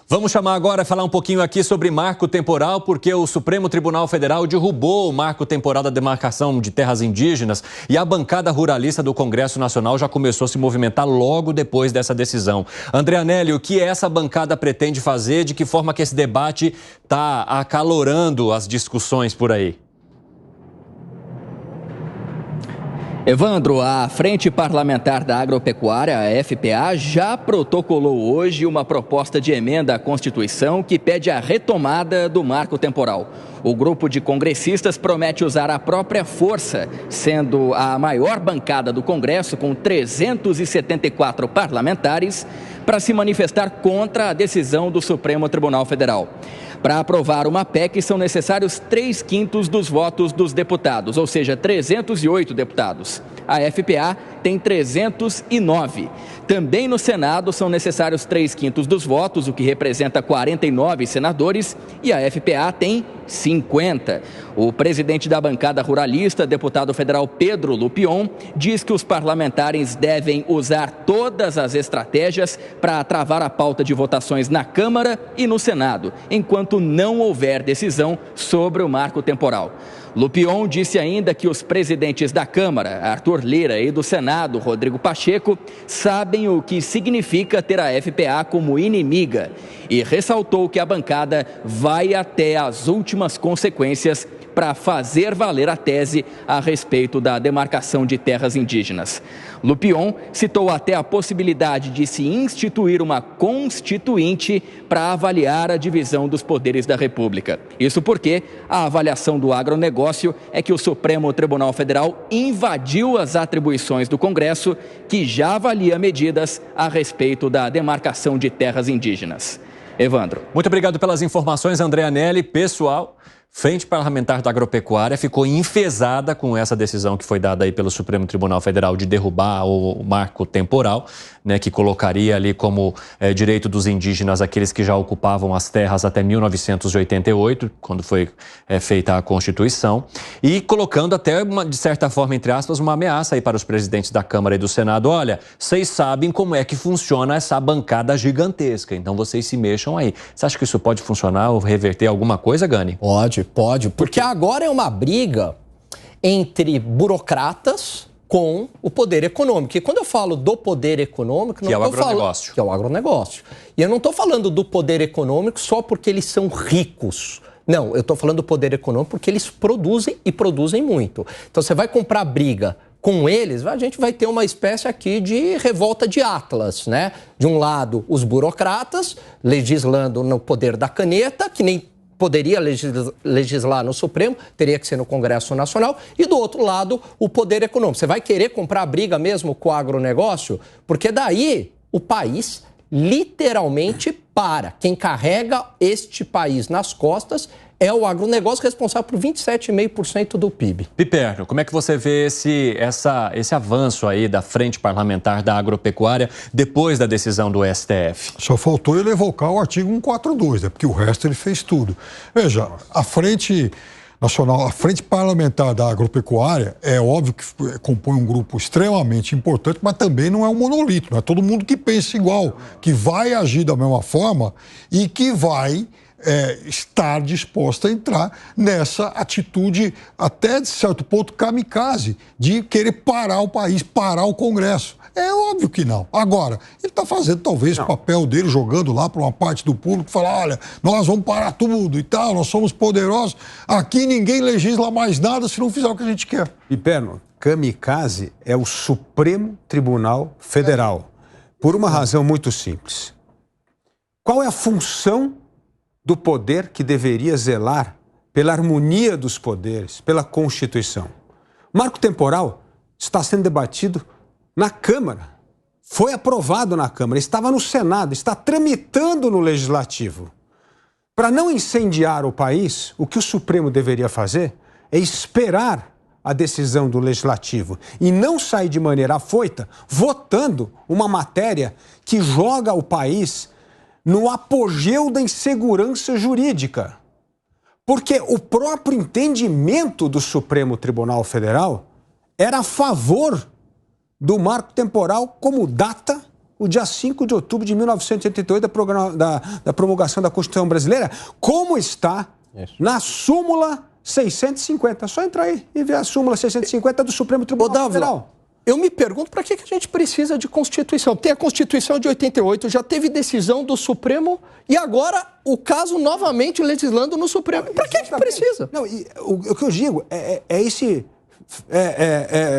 Vamos chamar agora, falar um pouquinho aqui sobre marco temporal, porque o Supremo Tribunal Federal derrubou o marco temporal da demarcação de terras indígenas e a bancada ruralista do Congresso Nacional já começou a se movimentar logo depois dessa decisão. André Anelli, o que essa bancada pretende fazer? De que forma que esse debate está acalorando as discussões por aí? Evandro, a Frente Parlamentar da Agropecuária, a FPA, já protocolou hoje uma proposta de emenda à Constituição que pede a retomada do marco temporal. O grupo de congressistas promete usar a própria força, sendo a maior bancada do Congresso, com 374 parlamentares, para se manifestar contra a decisão do Supremo Tribunal Federal. Para aprovar uma PEC, são necessários 3/5 dos votos dos deputados, ou seja, 308 deputados. A FPA tem 309. Também no Senado são necessários 3/5 dos votos, o que representa 49 senadores, e a FPA tem 50. O presidente da bancada ruralista, deputado federal Pedro Lupion, diz que os parlamentares devem usar todas as estratégias para travar a pauta de votações na Câmara e no Senado, enquanto não houver decisão sobre o marco temporal. Lupion disse ainda que os presidentes da Câmara, Arthur Lira, e do Senado, Rodrigo Pacheco, sabem o que significa ter a FPA como inimiga e ressaltou que a bancada vai até as últimas consequências para fazer valer a tese a respeito da demarcação de terras indígenas. Lupion citou até a possibilidade de se instituir uma constituinte para avaliar a divisão dos poderes da República. Isso porque a avaliação do agronegócio é que o Supremo Tribunal Federal invadiu as atribuições do Congresso, que já avalia medidas a respeito da demarcação de terras indígenas. Evandro. Muito obrigado pelas informações, André Anelli. Pessoal, Frente Parlamentar da Agropecuária ficou enfesada com essa decisão que foi dada aí pelo Supremo Tribunal Federal de derrubar o marco temporal, né, que colocaria ali como direito dos indígenas aqueles que já ocupavam as terras até 1988, quando foi feita a Constituição, e colocando até, de certa forma, entre aspas, uma ameaça aí para os presidentes da Câmara e do Senado. Olha, vocês sabem como é que funciona essa bancada gigantesca, então vocês se mexam aí. Você acha que isso pode funcionar ou reverter alguma coisa, Gani? Pode, porque agora é uma briga entre burocratas com o poder econômico. E quando eu falo do poder econômico, não estou falando que é o agronegócio. E eu não estou falando do poder econômico só porque eles são ricos. Não, eu estou falando do poder econômico porque eles produzem e produzem muito. Então você vai comprar briga com eles, a gente vai ter uma espécie aqui de revolta de Atlas, né? De um lado, os burocratas legislando no poder da caneta, que nem poderia legislar no Supremo, teria que ser no Congresso Nacional, e do outro lado, o poder econômico. Você vai querer comprar briga mesmo com o agronegócio? Porque daí o país literalmente para. Quem carrega este país nas costas é o agronegócio, responsável por 27,5% do PIB. Piperno, como é que você vê esse avanço aí da Frente Parlamentar da Agropecuária depois da decisão do STF? Só faltou ele evocar o artigo 142, né? Porque o resto ele fez tudo. Veja, a Frente Nacional, a Frente Parlamentar da Agropecuária, é óbvio que compõe um grupo extremamente importante, mas também não é um monolito, não é todo mundo que pensa igual, que vai agir da mesma forma e que vai estar disposta a entrar nessa atitude, até de certo ponto kamikaze, de querer parar o país, parar o Congresso. É óbvio que não. Agora, ele está fazendo talvez o papel dele, jogando lá para uma parte do público, falar, olha, nós vamos parar tudo e tal, nós somos poderosos, aqui ninguém legisla mais nada se não fizer o que a gente quer. E, Perno, kamikaze é o Supremo Tribunal Federal, por uma razão muito simples. Qual é a função do poder que deveria zelar pela harmonia dos poderes, pela Constituição? O marco temporal está sendo debatido na Câmara, foi aprovado na Câmara, estava no Senado, está tramitando no Legislativo. Para não incendiar o país, o que o Supremo deveria fazer é esperar a decisão do Legislativo e não sair de maneira afoita votando uma matéria que joga o país no apogeu da insegurança jurídica. Porque o próprio entendimento do Supremo Tribunal Federal era a favor do marco temporal como data o dia 5 de outubro de 1988, da promulgação da Constituição Brasileira, como está na súmula 650. É só entrar aí e ver a súmula 650 do Supremo Tribunal Federal. Eu me pergunto para que a gente precisa de Constituição. Tem a Constituição de 88, já teve decisão do Supremo e agora o caso novamente legislando no Supremo. Para que a gente precisa? Não, o que eu digo é esse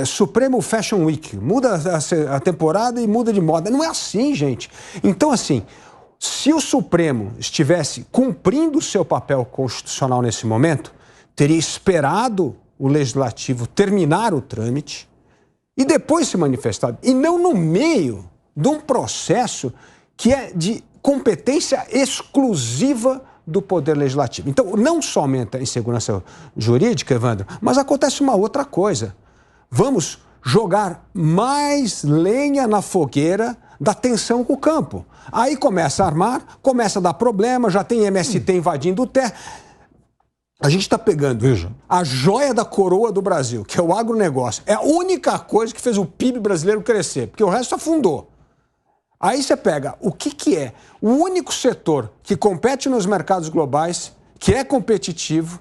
Supremo Fashion Week. Muda a temporada e muda de moda. Não é assim, gente. Então, assim, se o Supremo estivesse cumprindo o seu papel constitucional nesse momento, teria esperado o Legislativo terminar o trâmite e depois se manifestado, e não no meio de um processo que é de competência exclusiva do Poder Legislativo. Então, não só aumenta a insegurança jurídica, Evandro, mas acontece uma outra coisa. Vamos jogar mais lenha na fogueira da tensão com o campo. Aí começa a armar, começa a dar problema, já tem MST invadindo o terra. A gente está pegando, veja, a joia da coroa do Brasil, que é o agronegócio. É a única coisa que fez o PIB brasileiro crescer, porque o resto afundou. Aí você pega o que é o único setor que compete nos mercados globais, que é competitivo,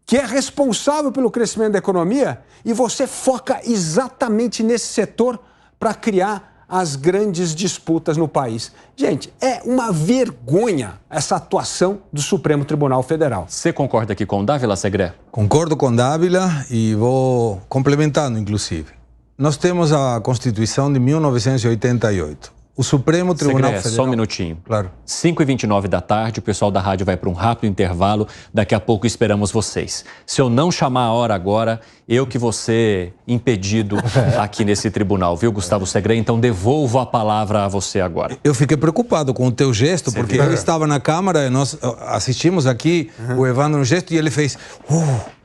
que é responsável pelo crescimento da economia, e você foca exatamente nesse setor para criar as grandes disputas no país. Gente, é uma vergonha essa atuação do Supremo Tribunal Federal. Você concorda aqui com o Dávila, Segré? Concordo com Dávila e vou complementando, inclusive. Nós temos a Constituição de 1988. O Supremo Tribunal Federal... Só um minutinho. Claro. 5h29 da tarde, o pessoal da rádio vai para um rápido intervalo. Daqui a pouco esperamos vocês. Se eu não chamar a hora agora, eu que vou ser impedido aqui nesse tribunal, viu, Gustavo Segré? Então devolvo a palavra a você agora. Eu fiquei preocupado com o teu gesto, porque eu estava na Câmara, nós assistimos aqui o Evandro no gesto e ele fez...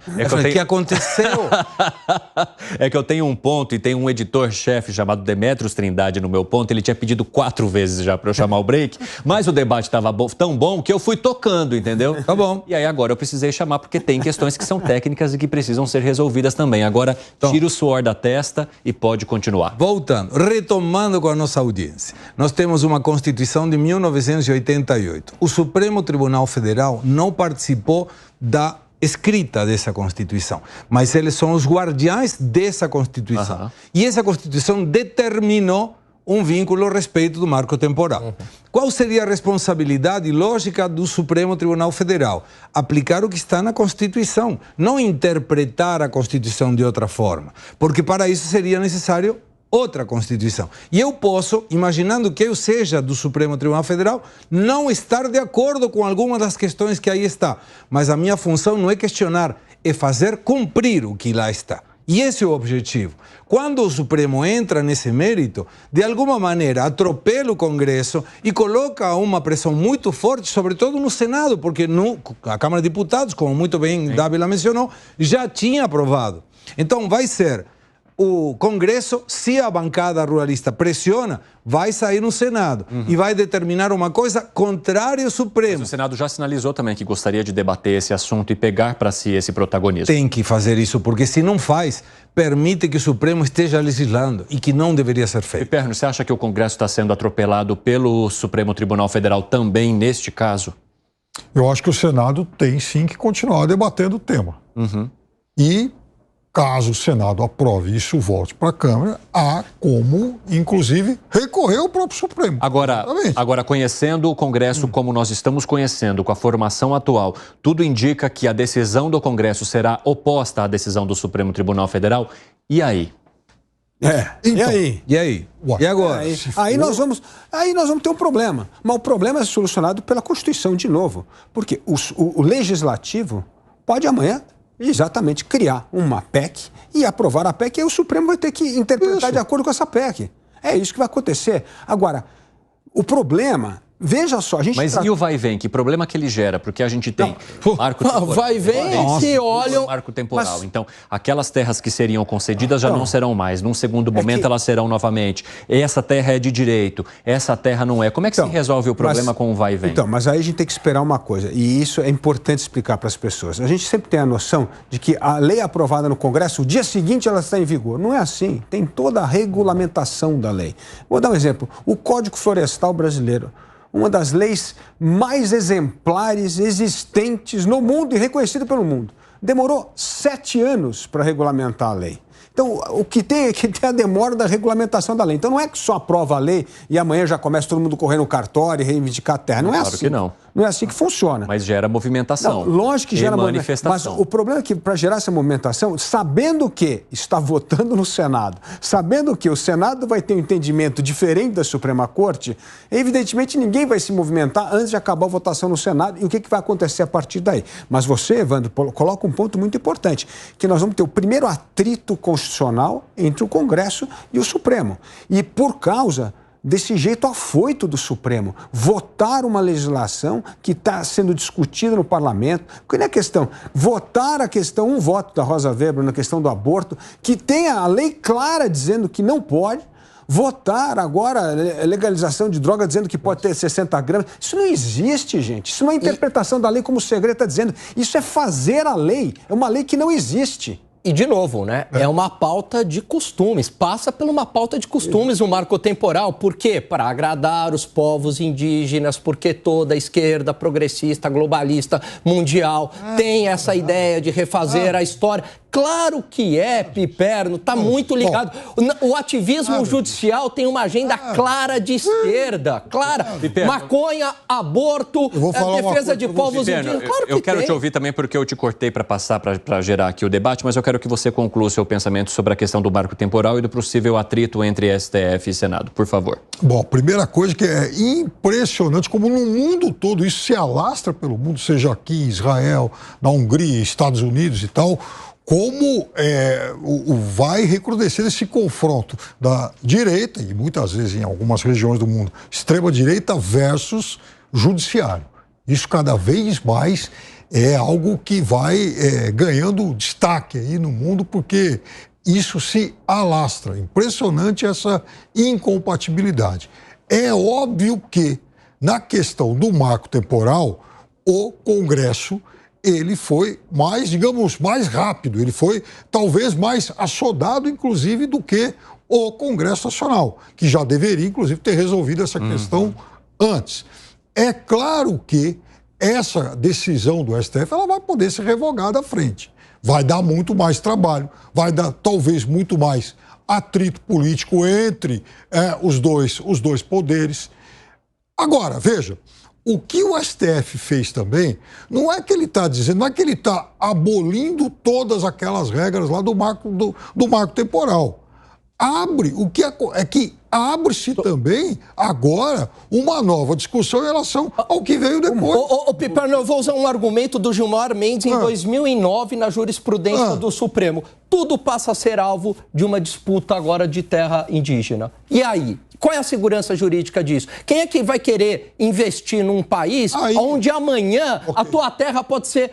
O que aconteceu? É que eu tenho um ponto e tem um editor-chefe chamado Demetrios Trindade no meu ponto. Ele tinha pedido 4 vezes já para eu chamar o break, mas o debate estava tão bom que eu fui tocando, entendeu? Tá bom. E aí agora eu precisei chamar porque tem questões que são técnicas e que precisam ser resolvidas também. Agora tira o suor da testa e pode continuar. Voltando, retomando com a nossa audiência. Nós temos uma Constituição de 1988. O Supremo Tribunal Federal não participou da escrita dessa Constituição, mas eles são os guardiães dessa Constituição. E essa Constituição determinou um vínculo a respeito do marco temporal. Qual seria a responsabilidade lógica do Supremo Tribunal Federal? Aplicar o que está na Constituição, não interpretar a Constituição de outra forma, porque para isso seria necessário outra Constituição. E eu posso, imaginando que eu seja do Supremo Tribunal Federal, não estar de acordo com alguma das questões que aí está. Mas a minha função não é questionar, é fazer cumprir o que lá está. E esse é o objetivo. Quando o Supremo entra nesse mérito, de alguma maneira atropela o Congresso e coloca uma pressão muito forte, sobretudo no Senado, porque a Câmara de Deputados, como muito bem Dávila mencionou, já tinha aprovado. Então vai ser o Congresso, se a bancada ruralista pressiona, vai sair no Senado e vai determinar uma coisa contrária ao Supremo. Mas o Senado já sinalizou também que gostaria de debater esse assunto e pegar para si esse protagonismo. Tem que fazer isso, porque se não faz, permite que o Supremo esteja legislando e que não deveria ser feito. Piperno, você acha que o Congresso está sendo atropelado pelo Supremo Tribunal Federal também neste caso? Eu acho que o Senado tem sim que continuar debatendo o tema. E caso o Senado aprove e isso volte para a Câmara, há como, inclusive, recorrer ao próprio Supremo. Agora conhecendo o Congresso como nós estamos conhecendo, com a formação atual, tudo indica que a decisão do Congresso será oposta à decisão do Supremo Tribunal Federal. E aí? Então, e aí? E agora? Aí nós vamos ter um problema. Mas o problema é solucionado pela Constituição de novo. Porque o Legislativo pode amanhã exatamente criar uma PEC e aprovar a PEC, e aí o Supremo vai ter que interpretar de acordo com essa PEC. É isso que vai acontecer. Agora, o problema veja só, a gente... Mas e o vai e vem? Que problema que ele gera? Porque a gente tem marco temporal. Vai e vem, se olham... Marco temporal. Mas... Então, aquelas terras que seriam concedidas já não serão mais. Num segundo momento, elas serão novamente. Essa terra é de direito, essa terra não é. Como é que se resolve o problema com o vai e vem? Então, mas aí a gente tem que esperar uma coisa, e isso é importante explicar para as pessoas. A gente sempre tem a noção de que a lei é aprovada no Congresso, o dia seguinte ela está em vigor. Não é assim. Tem toda a regulamentação da lei. Vou dar um exemplo. O Código Florestal Brasileiro, uma das leis mais exemplares existentes no mundo e reconhecida pelo mundo. Demorou 7 anos para regulamentar a lei. Então, o que tem é que tem a demora da regulamentação da lei. Então, não é que só aprova a lei e amanhã já começa todo mundo correr no cartório e reivindicar a terra. Não é claro assim. Que não. Não é assim que funciona. Mas gera movimentação. Não, lógico que gera manifestação. Mas o problema é que, para gerar essa movimentação, sabendo que está votando no Senado, sabendo que o Senado vai ter um entendimento diferente da Suprema Corte, evidentemente ninguém vai se movimentar antes de acabar a votação no Senado. E o que vai acontecer a partir daí? Mas você, Evandro, coloca um ponto muito importante, que nós vamos ter o primeiro atrito constitucional entre o Congresso e o Supremo. E por causa desse jeito afoito do Supremo, votar uma legislação que está sendo discutida no parlamento, porque não é questão, votar a questão, um voto da Rosa Weber na questão do aborto, que tem a lei clara dizendo que não pode, votar agora a legalização de droga dizendo que pode ter 60 gramas, isso não existe, gente, isso não é interpretação da lei como o segredo está dizendo, isso é fazer a lei, é uma lei que não existe. E, de novo, né? É uma pauta de costumes. Passa por uma pauta de costumes o marco temporal. Por quê? Para agradar os povos indígenas, porque toda a esquerda progressista, globalista, mundial tem essa ideia de refazer a história. Claro que é, Piperno, está muito ligado. O ativismo judicial tem uma agenda clara de esquerda, clara. Maconha, aborto, defesa de povos indígenas. Claro que eu quero te ouvir também porque eu te cortei para passar, para gerar aqui o debate, mas eu quero que você conclua o seu pensamento sobre a questão do marco temporal e do possível atrito entre STF e Senado, por favor. Bom, primeira coisa que é impressionante como no mundo todo isso se alastra pelo mundo, seja aqui em Israel, na Hungria, Estados Unidos e tal, como vai recrudescer esse confronto da direita, e muitas vezes em algumas regiões do mundo, extrema-direita versus judiciário. Isso cada vez mais é algo que vai ganhando destaque aí no mundo, porque isso se alastra. Impressionante essa incompatibilidade. É óbvio que, na questão do marco temporal, o Congresso ele foi mais, digamos, mais rápido, ele foi talvez mais assodado, inclusive, do que o Congresso Nacional, que já deveria, inclusive, ter resolvido essa questão antes. É claro que essa decisão do STF ela vai poder ser revogada à frente. Vai dar muito mais trabalho, vai dar talvez muito mais atrito político entre os dois poderes. Agora, veja, o que o STF fez também, não é que ele está dizendo, não é que ele está abolindo todas aquelas regras lá do marco temporal. Abre-se também, agora, uma nova discussão em relação ao que veio depois. Piperno, eu vou usar um argumento do Gilmar Mendes em 2009 na jurisprudência do Supremo. Tudo passa a ser alvo de uma disputa agora de terra indígena. E aí? Qual é a segurança jurídica disso? Quem é que vai querer investir num país onde amanhã a tua terra pode ser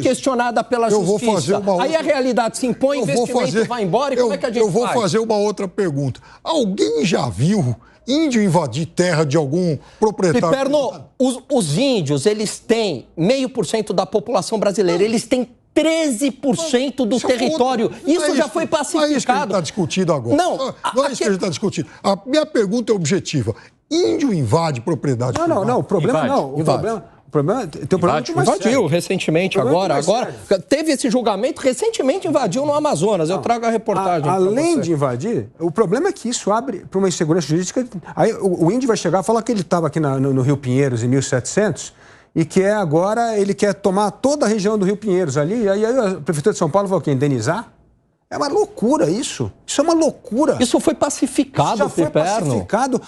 questionada pela justiça? Aí a realidade se impõe, o investimento vai embora e como é que a gente faz? Eu vou fazer uma outra pergunta. Alguém já viu índio invadir terra de algum proprietário? Piperno, os índios, eles têm 0,5% da população brasileira, eles têm 13% do território. Isso já foi pacificado. Não é isso que a gente está discutindo agora. Não é isso que a gente está discutindo. A minha pergunta é objetiva. Índio invade propriedade? Não. O problema não. O problema tem um problema invadiu recentemente agora. Teve esse julgamento, recentemente invadiu no Amazonas. Eu trago a reportagem. Além de invadir, o problema é que isso abre para uma insegurança jurídica. Aí o índio vai chegar e falar que ele estava aqui no Rio Pinheiros em 1700 e que agora ele quer tomar toda a região do Rio Pinheiros ali. E aí a Prefeitura de São Paulo vai o quê? Indenizar? É uma loucura isso. Isso é uma loucura. Isso foi pacificado, Isso já foi pacificado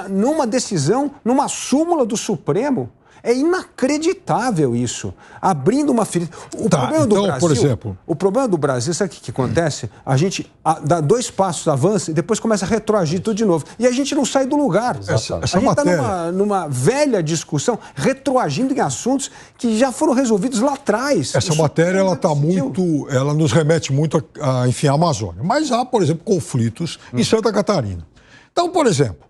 numa decisão, numa súmula do Supremo. É inacreditável isso. Abrindo uma ferida. O problema do Brasil, por exemplo... O problema do Brasil, sabe o que acontece? A gente dá 2 passos, avança e depois começa a retroagir tudo de novo. E a gente não sai do lugar. A gente está numa velha discussão, retroagindo em assuntos que já foram resolvidos lá atrás. Essa matéria, ela nos remete muito a Amazônia. Mas há, por exemplo, conflitos em Santa Catarina. Então, por exemplo,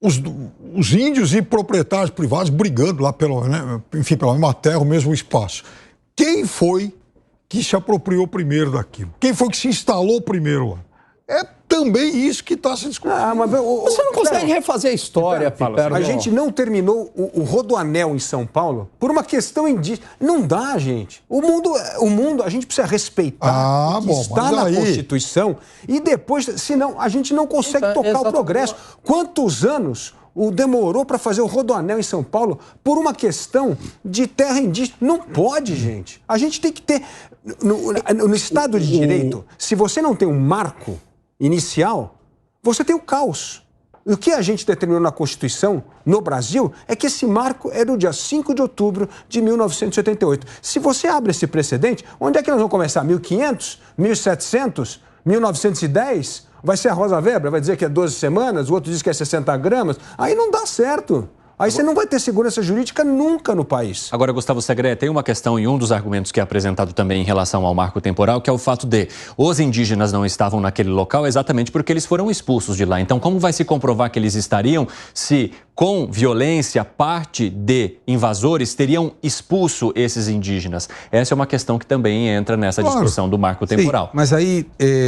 os índios e proprietários privados brigando lá pela mesma terra, o mesmo espaço. Quem foi que se apropriou primeiro daquilo? Quem foi que se instalou primeiro lá? É também isso que está se discutindo. Você não consegue refazer a história, Piperno. A gente não terminou o Rodoanel em São Paulo por uma questão indígena. Não dá, gente. O mundo a gente precisa respeitar o que está na Constituição e depois, senão a gente não consegue tocar o progresso. Quantos anos demorou para fazer o Rodoanel em São Paulo por uma questão de terra indígena? Não pode, gente. A gente tem que ter... No Estado de Direito, se você não tem um marco inicial, você tem o caos. O que a gente determinou na Constituição, no Brasil, é que esse marco é do dia 5 de outubro de 1988. Se você abre esse precedente, onde é que nós vamos começar? 1500? 1700? 1910? Vai ser a Rosa Weber? Vai dizer que é 12 semanas? O outro diz que é 60 gramas? Aí não dá certo. Aí você não vai ter segurança jurídica nunca no país. Agora, Gustavo Segré, tem uma questão e um dos argumentos que é apresentado também em relação ao marco temporal, que é o fato de os indígenas não estavam naquele local exatamente porque eles foram expulsos de lá. Então, como vai se comprovar que eles estariam se, com violência, parte de invasores teriam expulso esses indígenas? Essa é uma questão que também entra nessa discussão do marco temporal. Sim, mas aí...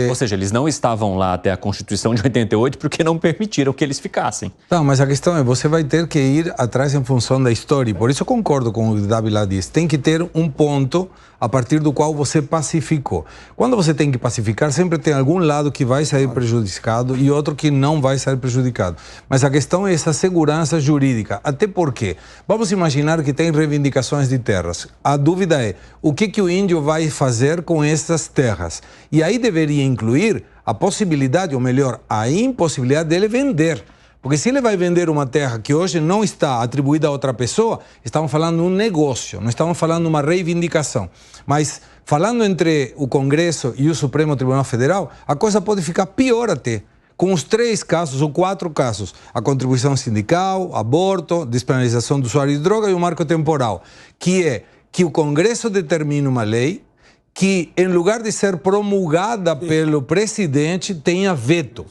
Ou seja, eles não estavam lá até a Constituição de 88 porque não permitiram que eles ficassem. Não, mas a questão é, você vai ter que ir atrás em função da história. Por isso eu concordo com o que o Dávila diz. Tem que ter um ponto a partir do qual você pacificou. Quando você tem que pacificar, sempre tem algum lado que vai sair prejudicado e outro que não vai sair prejudicado. Mas a questão é essa segurança jurídica. Até porque, vamos imaginar que tem reivindicações de terras. A dúvida é, o que o índio vai fazer com essas terras? E aí deveria incluir a possibilidade, ou melhor, a impossibilidade dele vender. Porque se ele vai vender uma terra que hoje não está atribuída a outra pessoa, estamos falando de um negócio, não estamos falando de uma reivindicação. Mas falando entre o Congresso e o Supremo Tribunal Federal, a coisa pode ficar pior até. Com os 3 casos ou 4 casos, a contribuição sindical, aborto, despenalização do usuário de droga e o marco temporal, que é que o Congresso determine uma lei que, em lugar de ser promulgada pelo presidente, tenha veto.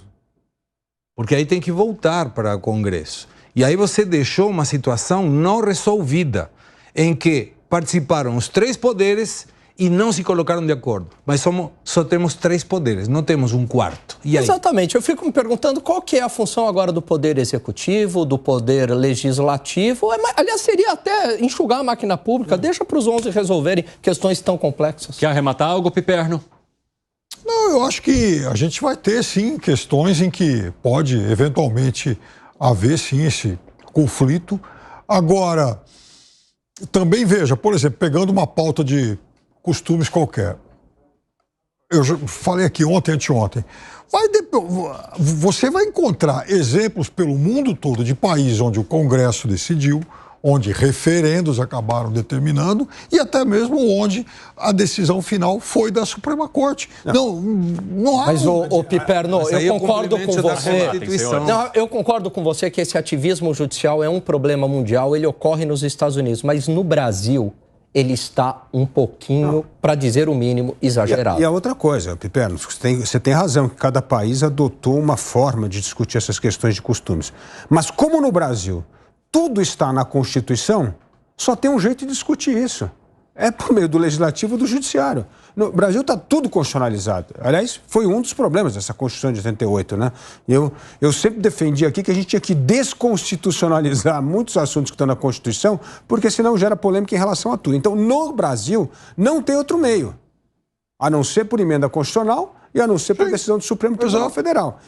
Porque aí tem que voltar para o Congresso. E aí você deixou uma situação não resolvida, em que participaram os 3 poderes e não se colocaram de acordo. Mas só temos 3 poderes, não temos um 4º. E aí? Exatamente. Eu fico me perguntando qual que é a função agora do Poder Executivo, do Poder Legislativo. Aliás, seria até enxugar a máquina pública. Deixa para os 11 resolverem questões tão complexas. Quer arrematar algo, Piperno? Não, eu acho que a gente vai ter, sim, questões em que pode, eventualmente, haver, sim, esse conflito. Agora, também veja, por exemplo, pegando uma pauta de costumes qualquer. Eu já falei aqui ontem, anteontem. Você vai encontrar exemplos pelo mundo todo de países onde o Congresso decidiu, onde referendos acabaram determinando e até mesmo onde a decisão final foi da Suprema Corte. Não há... Mas, Piperno, eu concordo com você. Não, eu concordo com você que esse ativismo judicial é um problema mundial, ele ocorre nos Estados Unidos, mas no Brasil ele está um pouquinho, para dizer o mínimo, exagerado. E a outra coisa, Piperno, você tem razão que cada país adotou uma forma de discutir essas questões de costumes. Mas como no Brasil tudo está na Constituição, só tem um jeito de discutir isso. É por meio do Legislativo e do Judiciário. No Brasil está tudo constitucionalizado. Aliás, foi um dos problemas dessa Constituição de 88, né? Eu sempre defendi aqui que a gente tinha que desconstitucionalizar muitos assuntos que estão na Constituição, porque senão gera polêmica em relação a tudo. Então, no Brasil, não tem outro meio, a não ser por emenda constitucional e a não ser por decisão do Supremo Tribunal Federal.